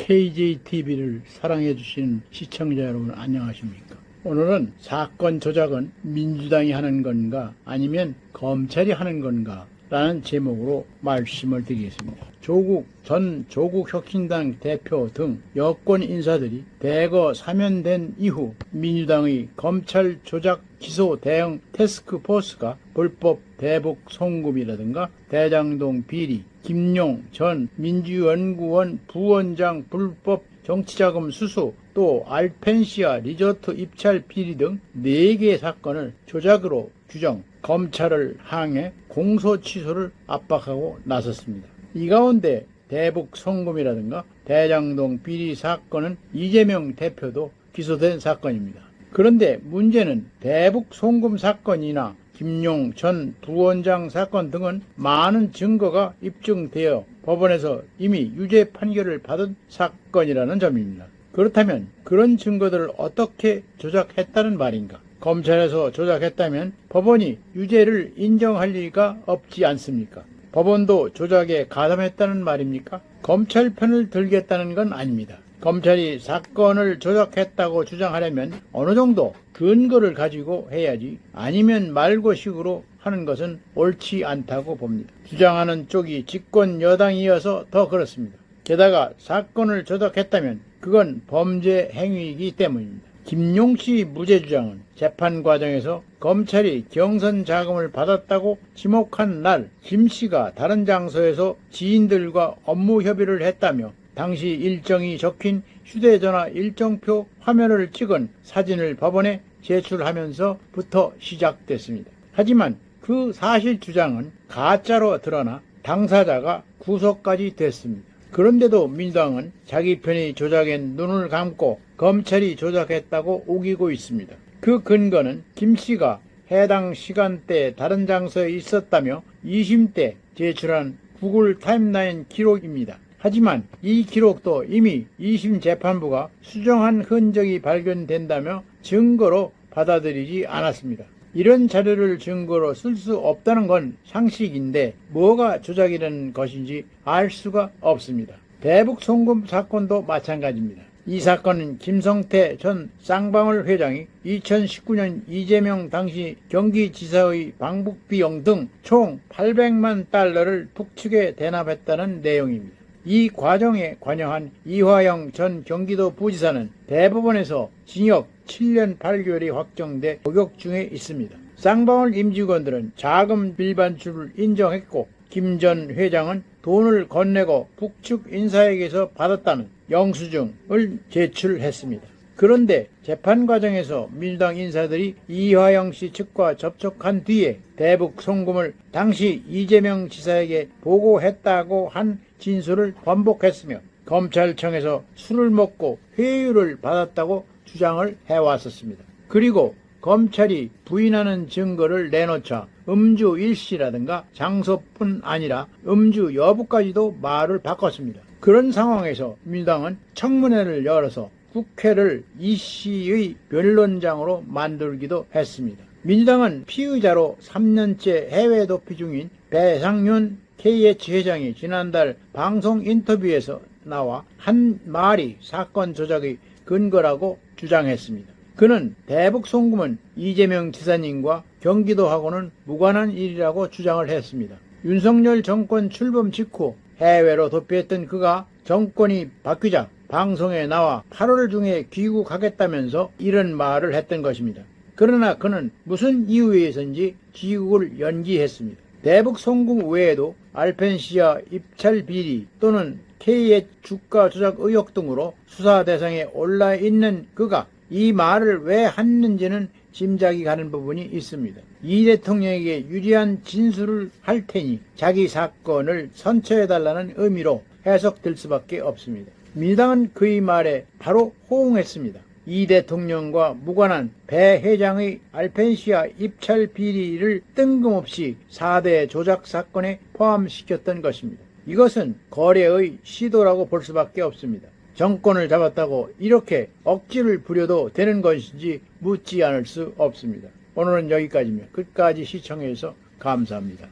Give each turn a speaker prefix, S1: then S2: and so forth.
S1: KJTV를 사랑해주시는 시청자 여러분 안녕하십니까? 오늘은 사건 조작은 민주당이 하는 건가 아니면 검찰이 하는 건가 라는 제목으로 말씀을 드리겠습니다. 전 조국혁신당 대표 등 여권 인사들이 대거 사면된 이후 민주당의 검찰 조작 기소 대응 태스크포스가 불법 대북 송금이라든가 대장동 비리, 김용 전 민주연구원 부원장 불법 정치자금 수수, 또 알펜시아 리조트 입찰 비리 등 4개의 사건을 조작으로 규정, 검찰을 항해 공소 취소를 압박하고 나섰습니다. 이 가운데 대북 송금이라든가 대장동 비리 사건은 이재명 대표도 기소된 사건입니다. 그런데 문제는 대북 송금 사건이나 김용 전 부원장 사건 등은 많은 증거가 입증되어 법원에서 이미 유죄 판결을 받은 사건이라는 점입니다. 그렇다면 그런 증거들을 어떻게 조작했다는 말인가? 검찰에서 조작했다면 법원이 유죄를 인정할 리가 없지 않습니까? 법원도 조작에 가담했다는 말입니까? 검찰 편을 들겠다는 건 아닙니다. 검찰이 사건을 조작했다고 주장하려면 어느 정도 근거를 가지고 해야지 아니면 말고식으로 하는 것은 옳지 않다고 봅니다. 주장하는 쪽이 집권 여당이어서 더 그렇습니다. 게다가 사건을 조작했다면 그건 범죄 행위이기 때문입니다. 김용씨 무죄 주장은 재판 과정에서 검찰이 경선 자금을 받았다고 지목한 날 김씨가 다른 장소에서 지인들과 업무 협의를 했다며 당시 일정이 적힌 휴대전화 일정표 화면을 찍은 사진을 법원에 제출하면서부터 시작됐습니다. 하지만 그 사실 주장은 가짜로 드러나 당사자가 구속까지 됐습니다. 그런데도 민주당은 자기 편의 조작에 눈을 감고 검찰이 조작했다고 우기고 있습니다. 그 근거는 김씨가 해당 시간대 다른 장소에 있었다며 2심 때 제출한 구글 타임라인 기록입니다. 하지만 이 기록도 이미 2심 재판부가 수정한 흔적이 발견된다며 증거로 받아들이지 않았습니다. 이런 자료를 증거로 쓸 수 없다는 건 상식인데 뭐가 조작이라는 것인지 알 수가 없습니다. 대북 송금 사건도 마찬가지입니다. 이 사건은 김성태 전 쌍방울 회장이 2019년 이재명 당시 경기지사의 방북 비용 등 총 800만 달러를 북측에 대납했다는 내용입니다. 이 과정에 관여한 이화영 전 경기도 부지사는 대법원에서 징역 7년 8개월이 확정돼 복역 중에 있습니다. 쌍방울 임직원들은 자금 밀반출을 인정했고 김 전 회장은 돈을 건네고 북측 인사에게서 받았다는 영수증을 제출했습니다. 그런데 재판 과정에서 민주당 인사들이 이화영 씨 측과 접촉한 뒤에 대북 송금을 당시 이재명 지사에게 보고했다고 한 진술을 번복했으며 검찰청에서 술을 먹고 회유를 받았다고 주장을 해왔었습니다. 그리고 검찰이 부인하는 증거를 내놓자 음주 일시라든가 장소뿐 아니라 음주 여부까지도 말을 바꿨습니다. 그런 상황에서 민주당은 청문회를 열어서 국회를 이 씨의 변론장으로 만들기도 했습니다. 민주당은 피의자로 3년째 해외 도피 중인 배상윤 KH 회장이 지난달 방송 인터뷰에서 나와 한 말이 사건 조작의 근거라고 주장했습니다. 그는 대북 송금은 이재명 지사님과 경기도하고는 무관한 일이라고 주장을 했습니다. 윤석열 정권 출범 직후 해외로 도피했던 그가 정권이 바뀌자 방송에 나와 8월 중에 귀국하겠다면서 이런 말을 했던 것입니다. 그러나 그는 무슨 이유에서인지 귀국을 연기했습니다. 대북 송금 외에도 알펜시아 입찰 비리 또는 K의 주가 조작 의혹 등으로 수사 대상에 올라 있는 그가 이 말을 왜 했는지는 짐작이 가는 부분이 있습니다. 이 대통령에게 유리한 진술을 할 테니 자기 사건을 선처해달라는 의미로 해석될 수밖에 없습니다. 민주당은 그의 말에 바로 호응했습니다. 이 대통령과 무관한 배 회장의 알펜시아 입찰 비리를 뜬금없이 4대 조작 사건에 포함시켰던 것입니다. 이것은 거래의 시도라고 볼 수밖에 없습니다. 정권을 잡았다고 이렇게 억지를 부려도 되는 것인지 묻지 않을 수 없습니다. 오늘은 여기까지입니다. 끝까지 시청해 주셔서 감사합니다.